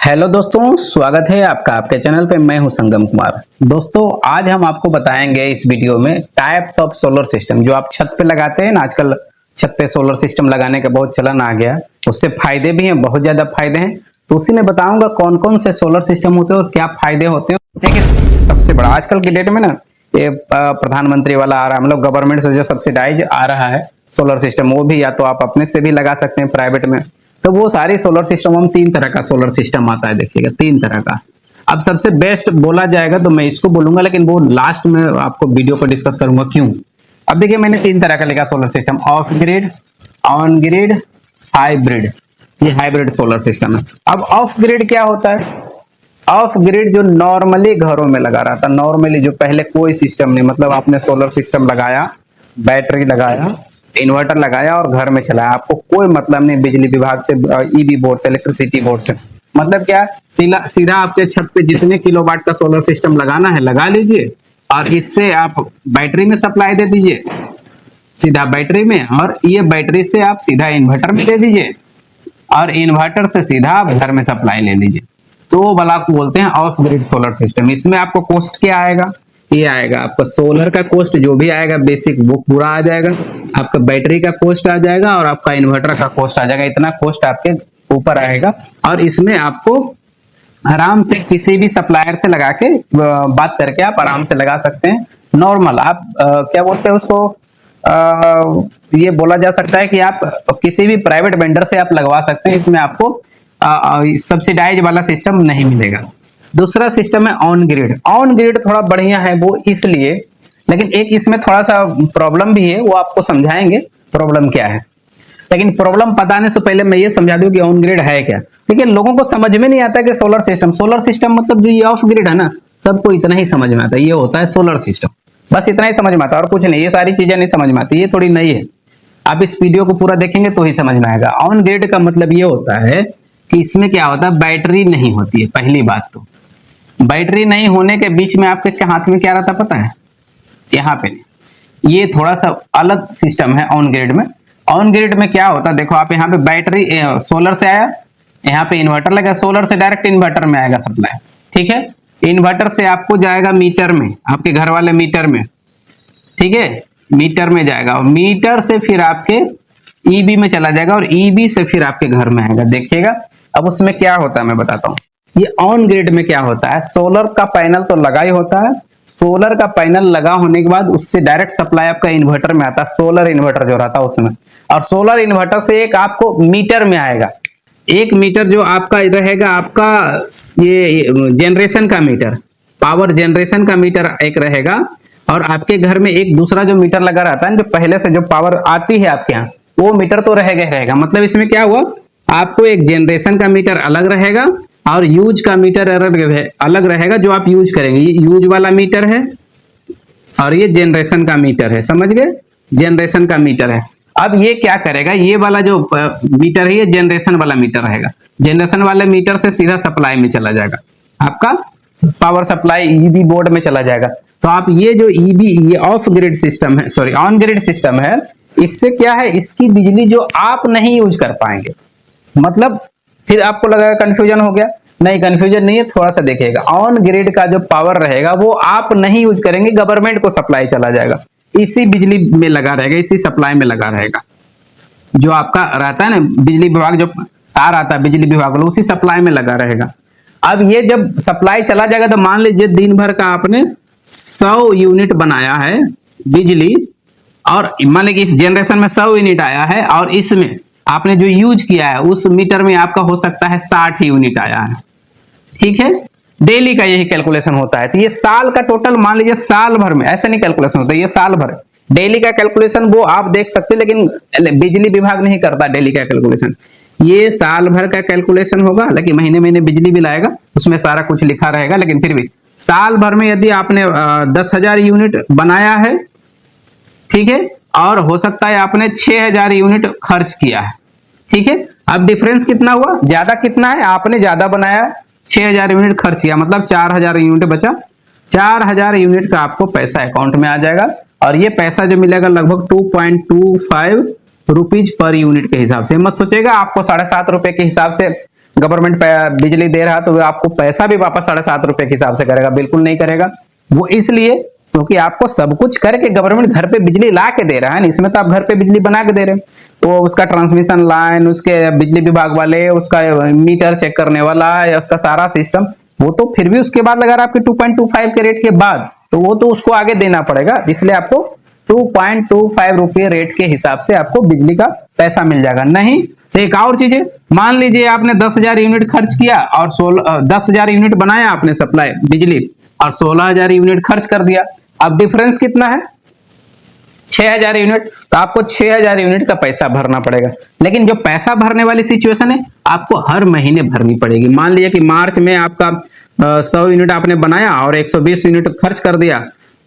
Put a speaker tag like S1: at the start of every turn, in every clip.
S1: Hello दोस्तों, स्वागत है आपका आपके चैनल पे। मैं हूं संगम कुमार। दोस्तों, आज हम आपको बताएंगे इस वीडियो में टाइप्स ऑफ सोलर सिस्टम जो आप छत पे लगाते हैं ना। आजकल छत पे सोलर सिस्टम लगाने का बहुत चलन आ गया। उससे फायदे भी हैं, बहुत ज्यादा फायदे हैं। तो उसी में बताऊंगा कौन कौन से सोलर सिस्टम होते हैं और क्या फायदे होते हैं। देखिए, सबसे बड़ा आजकल की डेट में ना ये प्रधानमंत्री वाला आ रहा है, मतलब गवर्नमेंट से जो सब्सिडाइज आ रहा है सोलर सिस्टम, वो भी या तो आप अपने से भी लगा सकते हैं प्राइवेट में। तो वो सारे सोलर सिस्टम, हम तीन तरह का सोलर सिस्टम आता है, देखिएगा तीन तरह का। अब सबसे बेस्ट बोला जाएगा तो मैं इसको बोलूंगा, लेकिन वो लास्ट में आपको वीडियो पर डिस्कस करूंगा क्यों। अब देखिए, मैंने तीन तरह का लिखा solar system: of grid, on grid, hybrid. ये हाइब्रिड सोलर सिस्टम है। अब ऑफ ग्रिड क्या होता है? ऑफ ग्रिड जो नॉर्मली घरों में लगा रहा था, नॉर्मली जो पहले कोई सिस्टम नहीं, मतलब आपने सोलर सिस्टम लगाया, बैटरी लगाया, इन्वर्टर लगाया और घर में चलाया, आपको कोई मतलब नहीं बिजली विभाग से, ईबी बोर्ड से, इलेक्ट्रिसिटी बोर्ड से। मतलब क्या, सीधा आपके छत पे जितने किलोवाट का सोलर सिस्टम लगाना है लगा लीजिए, और इससे आप बैटरी में सप्लाई दे दीजिए, सीधा बैटरी में, और ये बैटरी से आप सीधा इन्वर्टर में दे दीजिए, और इन्वर्टर से सीधा आप घर में सप्लाई ले लीजिए। तो वो वाला को बोलते हैं ऑफ ग्रिड सोलर सिस्टम। इसमें आपको कॉस्ट क्या आएगा? ये आएगा आपका सोलर का कॉस्ट, जो भी आएगा बेसिक वो पूरा आ जाएगा, आपका बैटरी का कॉस्ट आ जाएगा, और आपका इन्वर्टर का कॉस्ट आ जाएगा। इतना कॉस्ट आपके ऊपर आएगा, और इसमें आपको आराम से किसी भी सप्लायर से लगा के बात करके आप आराम से लगा सकते हैं। नॉर्मल आप क्या बोलते हैं उसको, ये बोला जा सकता है कि आप किसी भी प्राइवेट वेंडर से आप लगवा सकते हैं। इसमें आपको सब्सिडाइज वाला सिस्टम नहीं मिलेगा। दूसरा सिस्टम है ऑन ग्रिड। ऑन ग्रिड थोड़ा बढ़िया है वो इसलिए, लेकिन एक इसमें थोड़ा सा प्रॉब्लम भी है, वो आपको समझाएंगे प्रॉब्लम क्या है। लेकिन प्रॉब्लम बताने से पहले मैं ये समझा दूं कि ऑन ग्रिड है क्या। देखिए, लोगों को समझ में नहीं आता कि सोलर सिस्टम मतलब जो ये ऑफ ग्रिड है ना, सबको इतना ही समझ में आता है, ये होता है सोलर सिस्टम। बस इतना ही समझ में आता है और कुछ नहीं, ये सारी चीजें नहीं समझ में आती, ये थोड़ी नई है। आप इस वीडियो को पूरा देखेंगे तो ही समझ में आएगा। ऑन ग्रिड का मतलब ये होता है कि इसमें क्या होता है, बैटरी नहीं होती है। पहली बात तो बैटरी नहीं होने के बीच में आपके हाथ में क्या रहता पता है? यहाँ पे ये थोड़ा सा अलग सिस्टम है ऑन ग्रिड में। ऑन ग्रिड में क्या होता है, देखो आप यहाँ पे बैटरी सोलर से आया, यहाँ पे इन्वर्टर लगा, सोलर से डायरेक्ट इन्वर्टर में आएगा सप्लाई, ठीक है। इन्वर्टर से आपको जाएगा मीटर में, आपके घर वाले मीटर में, ठीक है, मीटर में जाएगा, और मीटर से फिर आपके ईबी में चला जाएगा, और ईबी से फिर आपके घर में आएगा। देखिएगा अब उसमें क्या होता है मैं बताता हूँ। ये ऑन ग्रिड में क्या होता है, सोलर का पैनल तो लगा ही होता है। सोलर का पैनल लगा होने के बाद उससे डायरेक्ट सप्लाई आपका इन्वर्टर में आता है, सोलर इन्वर्टर जो रहता है उसमें। और सोलर इन्वर्टर से एक आपको मीटर में आएगा, एक मीटर जो आपका रहेगा, आपका ये जनरेशन का मीटर, पावर जनरेशन का मीटर एक रहेगा। और आपके घर में एक दूसरा जो मीटर लगा रहता है, जो पहले से जो पावर आती है आपके यहाँ, वो मीटर तो रहेगा ही रहेगा। मतलब इसमें क्या हुआ, आपको एक जनरेशन का मीटर अलग रहेगा और यूज का मीटर अलग रहेगा, जो आप यूज करेंगे। ये यूज वाला मीटर है और ये जनरेशन का मीटर है, समझ गए, जनरेशन का मीटर है। अब ये क्या करेगा, ये वाला जो मीटर है ये जनरेशन वाला मीटर रहेगा। जनरेशन वाले मीटर से सीधा सप्लाई में चला जाएगा, आपका पावर सप्लाई ईबी बोर्ड में चला जाएगा। तो आप ये जो ईबी, ये ऑफ ग्रिड सिस्टम है, सॉरी ऑन ग्रिड सिस्टम है, इससे क्या है, इसकी बिजली जो आप नहीं यूज कर पाएंगे। मतलब फिर आपको लगेगा कंफ्यूजन हो गया, नहीं कंफ्यूजन नहीं है, थोड़ा सा देखिएगा। ऑन ग्रिड का जो पावर रहेगा वो आप नहीं यूज करेंगे, गवर्नमेंट को सप्लाई चला जाएगा, इसी बिजली में लगा रहेगा, इसी सप्लाई में लगा रहेगा। जो आपका रहता है ना बिजली विभाग, जो तार आता है बिजली विभाग वाला, उसी सप्लाई में लगा रहेगा। अब ये जब सप्लाई चला जाएगा तो मान लीजिए दिन भर का आपने 100 यूनिट बनाया है बिजली, और मान लीजिए इस जनरेशन में 100 यूनिट आया है, और इसमें आपने जो यूज किया है उस मीटर में आपका हो सकता है 60 यूनिट आया है, ठीक है। डेली का यही कैलकुलेशन होता है। तो ये साल का टोटल मान लीजिए, साल भर में ऐसे नहीं कैलकुलेशन होता, ये साल भर डेली का कैलकुलेशन वो आप देख सकते हैं, लेकिन बिजली विभाग नहीं करता डेली का कैलकुलेशन। ये साल भर का कैलकुलेशन होगा, लेकिन महीने महीने बिजली बिल आएगा, उसमें सारा कुछ लिखा रहेगा। लेकिन फिर भी साल भर में यदि आपने 10,000 यूनिट बनाया है, ठीक है, और हो सकता है आपने 6,000 यूनिट खर्च किया है, ठीक है। अब डिफरेंस कितना हुआ, ज्यादा कितना है, आपने ज्यादा बनाया, 6,000 यूनिट खर्च किया, मतलब 4,000 यूनिट बचा। 4,000 यूनिट का आपको पैसा अकाउंट में आ जाएगा, और ये पैसा जो मिलेगा लगभग 2.25 रुपीज पर यूनिट के हिसाब से। मत सोचेगा आपको 7.5 रुपए के हिसाब से गवर्नमेंट बिजली दे रहा तो वो आपको पैसा भी वापस 7.5 रुपए के हिसाब से करेगा? बिल्कुल नहीं करेगा। वो इसलिए क्योंकि आपको सब कुछ करके गवर्नमेंट घर पे बिजली ला के दे रहा है ना, इसमें तो आप घर पे बिजली बना के दे रहे हैं। तो उसका ट्रांसमिशन लाइन, उसके बिजली विभाग वाले, उसका मीटर चेक करने वाला या उसका सारा सिस्टम, वो तो फिर भी उसके बाद लगा रहा आपके 2.25 के रेट के बाद, तो वो तो उसको आगे देना पड़ेगा। इसलिए आपको 2.25 रुपये रेट के हिसाब से आपको बिजली का पैसा मिल जाएगा। नहीं तो एक और चीज है, मान लीजिए आपने 10,000 यूनिट खर्च किया और 10,000 यूनिट बनाया आपने सप्लाई बिजली और 16,000 यूनिट खर्च कर दिया। अब डिफरेंस कितना है? 6,000 यूनिट। तो आपको 6,000 यूनिट का पैसा भरना पड़ेगा। लेकिन जो पैसा भरने वाली सिचुएशन है आपको हर महीने भरनी पड़ेगी। मान लीजिए कि मार्च में आपका 100 यूनिट आपने बनाया और 120 यूनिट खर्च कर दिया,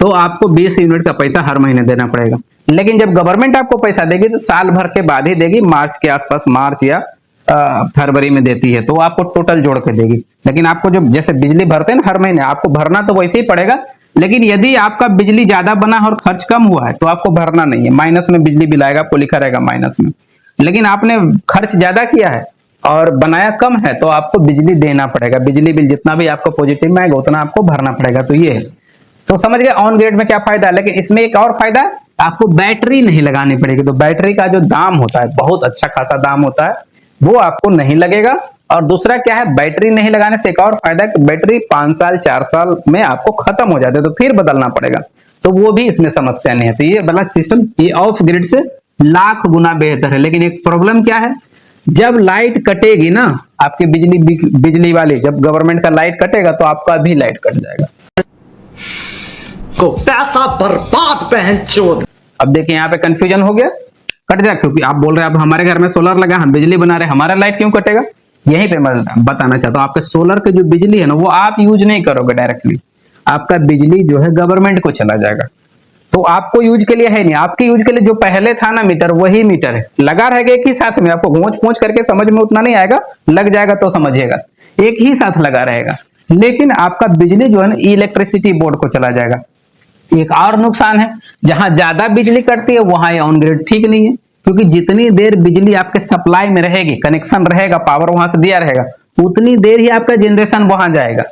S1: तो आपको 20 यूनिट का पैसा हर महीने देना पड़ेगा। लेकिन जब गवर्नमेंट आपको पैसा देगी तो साल भर के बाद ही देगी, मार्च के आसपास, मार्च या फरवरी में देती है, तो आपको टोटल जोड़ के देगी। लेकिन आपको जो जैसे बिजली भरते हैं ना हर महीने, आपको भरना तो वैसे ही पड़ेगा। लेकिन यदि आपका बिजली ज्यादा बना और खर्च कम हुआ है तो आपको भरना नहीं है, माइनस में बिजली बिल आएगा, आपको लिखा रहेगा माइनस में। लेकिन आपने खर्च ज्यादा किया है और बनाया कम है तो आपको बिजली देना पड़ेगा। बिजली बिल जितना भी आपको पॉजिटिव में आएगा उतना आपको भरना पड़ेगा। तो ये है, तो समझ गए ऑन ग्रिड में क्या फायदा है। लेकिन इसमें एक और फायदा है, आपको बैटरी नहीं लगानी पड़ेगी। तो बैटरी का जो दाम होता है, बहुत अच्छा खासा दाम होता है, वो आपको नहीं लगेगा। और दूसरा क्या है, बैटरी नहीं लगाने से एक और फायदा है कि बैटरी 5 साल 4 साल में आपको खत्म हो जाते हैं, तो फिर बदलना पड़ेगा, तो वो भी इसमें समस्या नहीं है। तो ये वाला सिस्टम ये ऑफ ग्रिड से लाख गुना बेहतर है। लेकिन एक प्रॉब्लम क्या है, जब लाइट कटेगी ना आपकी बिजली वाली, जब गवर्नमेंट का लाइट कटेगा तो आपका भी लाइट कट जाएगा,
S2: को पैसा बर्बाद बहनचोद।
S1: अब देखिए यहाँ पे कंफ्यूजन हो गया, कट जाए, क्योंकि आप बोल रहे हैं अब हमारे घर में सोलर लगा, हम बिजली बना रहे हैं, हमारा लाइट क्यों कटेगा? यहीं पे मैं बताना चाहता हूँ, आपके सोलर की जो बिजली है ना वो आप यूज नहीं करोगे डायरेक्टली, आपका बिजली जो है गवर्नमेंट को चला जाएगा। तो आपको यूज के लिए है नहीं, आपके यूज के लिए जो पहले था ना मीटर, वही मीटर है, लगा रहेगा एक ही साथ में। आपको घोंच पोंछ करके समझ में उतना नहीं आएगा, लग जाएगा तो समझिएगा, एक ही साथ लगा रहेगा। लेकिन आपका बिजली जो है ना इलेक्ट्रिसिटी बोर्ड को चला जाएगा। एक और नुकसान है, जहां ज्यादा बिजली कटती है वहां ये ऑन ग्रिड ठीक नहीं है, क्योंकि जितनी देर बिजली आपके सप्लाई में रहेगी, कनेक्शन रहेगा, पावर वहां से दिया रहेगा, उतनी देर ही आपका जनरेशन वहां जाएगा।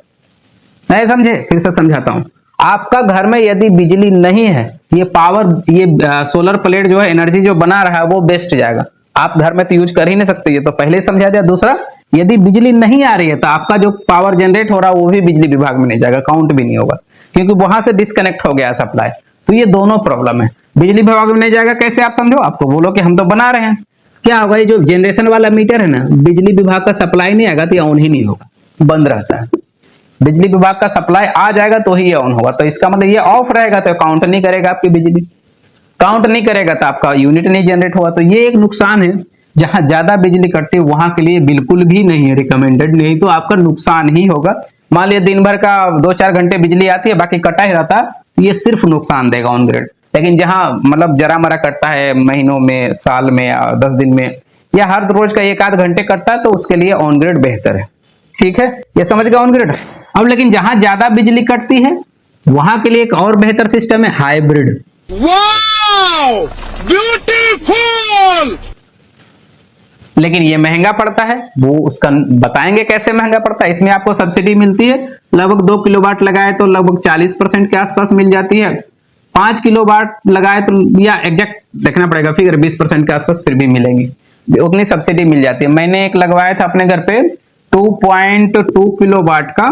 S1: नहीं समझे? फिर से समझाता हूं, आपका घर में यदि बिजली नहीं है, ये पावर, ये सोलर प्लेट जो है एनर्जी जो बना रहा है वो वेस्ट जाएगा, आप घर में तो यूज कर ही नहीं सकते, ये तो पहले ही समझा दिया। दूसरा, यदि बिजली नहीं आ रही है तो आपका जो पावर जनरेट हो रहा है वो भी बिजली विभाग में नहीं जाएगा, काउंट भी नहीं होगा, क्योंकि वहां से डिस्कनेक्ट हो गया सप्लाई। तो ये दोनों प्रॉब्लम है, बिजली विभाग में नहीं जाएगा। कैसे आप समझो, आपको बोलो कि हम तो बना रहे हैं, क्या होगा, ये जो जनरेशन वाला मीटर है ना, बिजली विभाग का सप्लाई नहीं आएगा तो ये ऑन ही नहीं होगा, बंद रहता है। बिजली विभाग का सप्लाई आ जाएगा तो ही ये ऑन होगा, तो इसका मतलब ये ऑफ रहेगा तो काउंट नहीं करेगा आपकी बिजली, काउंट नहीं करेगा तो आपका यूनिट नहीं जनरेट होगा। तो ये एक नुकसान है, जहां ज्यादा बिजली कटती है वहां के लिए बिल्कुल भी नहीं है रिकमेंडेड, नहीं तो आपका नुकसान ही होगा। मान लिया दिन भर का 2-4 घंटे बिजली आती है, बाकी कटा ही रहता है, ये सिर्फ नुकसान देगा ऑन ग्रिड। लेकिन जहां मतलब जरा मरा कटता है, महीनों में, साल में या 10 दिन में, या हर रोज का 1-8 घंटे कटता है, तो उसके लिए ऑन ग्रिड बेहतर है। ठीक है, ये समझ गए ऑन ग्रिड। अब लेकिन जहां ज्यादा बिजली कटती है वहां के लिए एक और बेहतर सिस्टम है, हाइब्रिड।
S3: Wow, beautiful.
S1: लेकिन ये महंगा पड़ता है, वो उसका बताएंगे कैसे महंगा पड़ता है। इसमें आपको सब्सिडी मिलती है, लगभग 2 किलोवाट लगाए तो लगभग 40% के आसपास मिल जाती है, 5 किलोवाट लगाए तो, या एग्जैक्ट देखना पड़ेगा फिगर, 20% के आसपास फिर भी मिलेंगी, उतनी सब्सिडी मिल जाती है। मैंने एक लगवाया था अपने घर पे 2.2 किलोवाट का,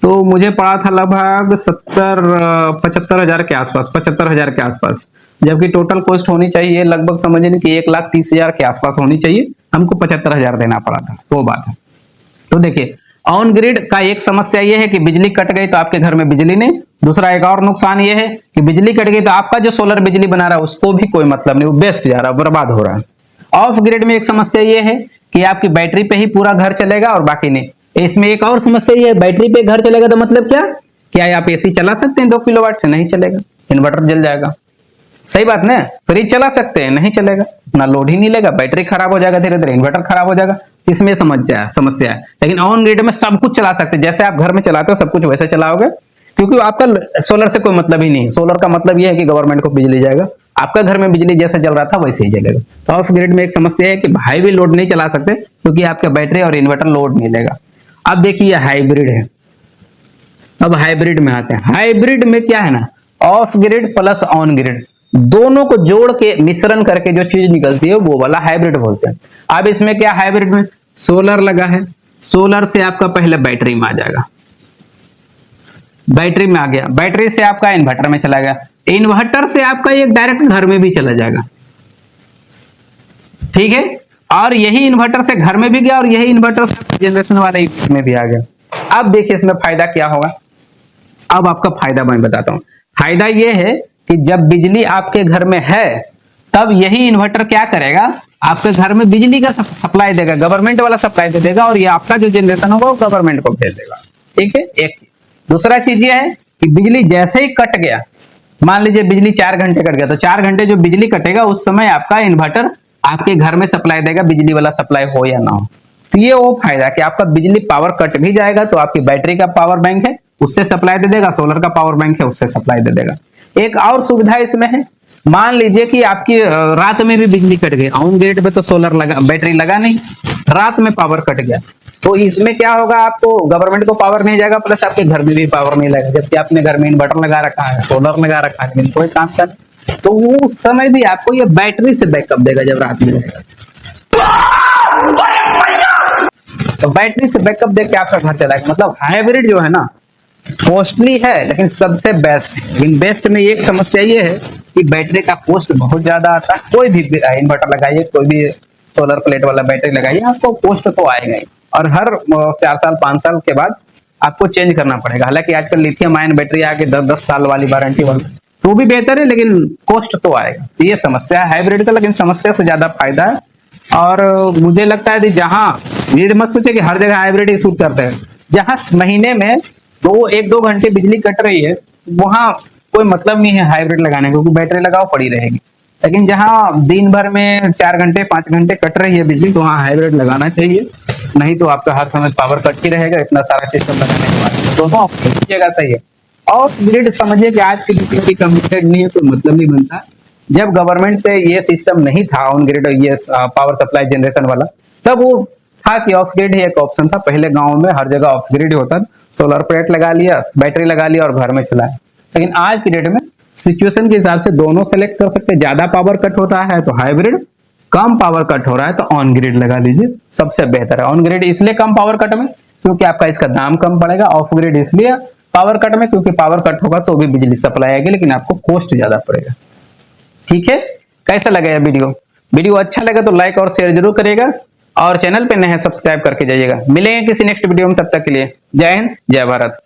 S1: तो मुझे पड़ा था लगभग 75 हजार के आसपास, 75 हजार के आसपास, जबकि टोटल कॉस्ट होनी चाहिए लगभग समझिए कि 1,30,000 के आसपास होनी चाहिए, हमको 75 हजार देना पड़ा था। वो बात है। तो देखिए ऑन ग्रिड का एक समस्या ये है कि बिजली कट गई तो आपके घर में बिजली नहीं। दूसरा एक और नुकसान ये है कि बिजली कट गई तो आपका जो सोलर बिजली बना रहा है उसको भी कोई मतलब नहीं, वो वेस्ट जा रहा है, बर्बाद हो रहा है। ऑफ ग्रिड में एक समस्या ये है कि आपकी बैटरी पे ही पूरा घर चलेगा और बाकी नहीं। इसमें एक और समस्या ये है, बैटरी पे घर चलेगा तो मतलब क्या आप एसी चला सकते हैं 2 किलोवाट से? नहीं चलेगा, इन्वर्टर जल जाएगा। सही बात ना, फ्रिज चला सकते हैं, नहीं चलेगा, ना लोड ही नहीं लेगा, बैटरी खराब हो जाएगा, धीरे धीरे इन्वर्टर खराब हो जाएगा, इसमें समस्या है। लेकिन ऑन ग्रिड में सब कुछ चला सकते हैं, जैसे आप घर में चलाते हो सब कुछ वैसे चलाओगे, क्योंकि आपका सोलर से कोई मतलब ही नहीं। सोलर का मतलब यह है कि गवर्नमेंट को बिजली जाएगा, आपका घर में बिजली जैसा जल रहा था वैसे ही जलेगा। तो ऑफ ग्रिड में एक समस्या है कि हाई भी लोड नहीं चला सकते क्योंकि आपका बैटरी और इन्वर्टर लोड नहीं लेगा। अब देखिए हाइब्रिड है। अब हाइब्रिड में आते हैं। हाइब्रिड में क्या है ना, of grid plus on grid दोनों को जोड़ के मिश्रण करके जो चीज निकलती है वो वाला हाइब्रिड बोलते हैं। अब इसमें क्या, हाइब्रिड में सोलर लगा है, सोलर से आपका पहले बैटरी में आ जाएगा, बैटरी में आ गया, बैटरी से आपका इन्वर्टर में चला गया, इन्वर्टर से आपका ये डायरेक्ट घर में भी चला जाएगा, ठीक है। और यही इन्वर्टर से घर में भी गया और यही इन्वर्टर से जनरेशन वाले में भी आ गया। अब देखिए इसमें फायदा क्या होगा। अब आपका फायदा मैं बताता हूं। फायदा ये है कि जब बिजली आपके घर में है तब यही इन्वर्टर क्या करेगा, आपके घर में बिजली का सप्लाई देगा, गवर्नमेंट वाला सप्लाई दे देगा और ये आपका जो जनरेशन होगा वो गवर्नमेंट को भेज देगा, ठीक है। एक चीज, दूसरा चीज ये है कि बिजली जैसे ही कट गया, मान लीजिए बिजली 4 घंटे कट गया, तो 4 घंटे जो बिजली कटेगा उस समय आपका इन्वर्टर आपके घर में सप्लाई देगा, बिजली वाला सप्लाई हो या ना हो। तो ये वो फायदा कि आपका बिजली पावर कट भी जाएगा तो आपकी बैटरी का पावर बैंक है उससे सप्लाई दे देगा, सोलर का पावर बैंक है उससे सप्लाई दे देगा। एक और सुविधा इसमें है, मान लीजिए कि आपकी रात में भी बिजली कट गई, ऑन ग्रिड में तो सोलर लगा, बैटरी लगा नहीं, रात में पावर कट गया, तो इसमें क्या होगा, आपको गवर्नमेंट को पावर नहीं जाएगा प्लस आपके घर में भी पावर नहीं लगेगा, जबकि आपने घर में इन्वर्टर लगा रखा है, सोलर लगा रखा है, लेकिन कोई काम कर, तो उस समय भी आपको ये बैटरी से बैकअप देगा जब रात में रहेगा। तो बैटरी से बैकअप देके आपका घर चलाएगा। मतलब हाइब्रिड जो है ना कॉस्टली है लेकिन सबसे बेस्ट है। लेकिन बेस्ट में एक समस्या ये है कि बैटरी का कॉस्ट बहुत ज्यादा आता है। कोई भी इन्वर्टर लगाइए, कोई भी सोलर प्लेट वाला बैटरी लगाइए, आपको कॉस्ट तो आएगा ही, और हर 4 साल 5 साल के बाद आपको चेंज करना पड़ेगा। हालांकि आजकल लिथियम आयन बैटरी आके 10-10 साल वाली वारंटी वाली, तो भी बेहतर है लेकिन कॉस्ट तो आएगा। तो ये समस्या है हाइब्रिड का, लेकिन समस्या से ज्यादा फायदा है। और मुझे लगता है कि जहां ये मत सोचे कि हर जगह हाइब्रिड ही सूट करते हैं, जहां महीने में 1-2 घंटे बिजली कट रही है वहां कोई मतलब नहीं है हाइब्रिड लगाने का, क्योंकि बैटरी लगाओ पड़ी रहेगी। लेकिन जहां दिन भर में 4 घंटे 5 घंटे कट रही है बिजली, तो वहां हाइब्रिड लगाना चाहिए, नहीं तो आपका हर समय पावर कट ही रहेगा इतना सारा सिस्टम लगाने के बाद। दोनों जगह सही है। ऑफ ग्रिड समझिए कि आज की ड्यूटी कमिटेड नहीं है, कोई मतलब नहीं बनता। जब गवर्नमेंट से ये सिस्टम नहीं था ऑन ग्रिड, ये पावर सप्लाई जनरेशन वाला, तब वो था कि ऑफ ग्रिड ही एक ऑप्शन था। पहले गांव में हर जगह ऑफ ग्रिड होता, सोलर प्लेट लगा लिया, बैटरी लगा लिया और घर में चलाया। लेकिन आज की डेट में सिचुएशन के हिसाब से दोनों सेलेक्ट कर सकते हैं। ज्यादा पावर कट होता है तो हाइब्रिड, कम पावर कट हो रहा है तो ऑन ग्रिड लगा लीजिए, सबसे बेहतर है। ऑन ग्रिड इसलिए कम पावर कट में क्योंकि आपका इसका दाम कम पड़ेगा, ऑफ ग्रिड इसलिए पावर कट में क्योंकि पावर कट होगा तो भी बिजली सप्लाई आएगी लेकिन आपको कॉस्ट ज्यादा पड़ेगा। ठीक है, कैसा लगा यह वीडियो अच्छा लगा तो लाइक और शेयर जरूर करिएगा, और चैनल पे नए हैं सब्सक्राइब करके जाइएगा। मिलेंगे किसी नेक्स्ट वीडियो में, तब तक के लिए जय हिंद जय भारत।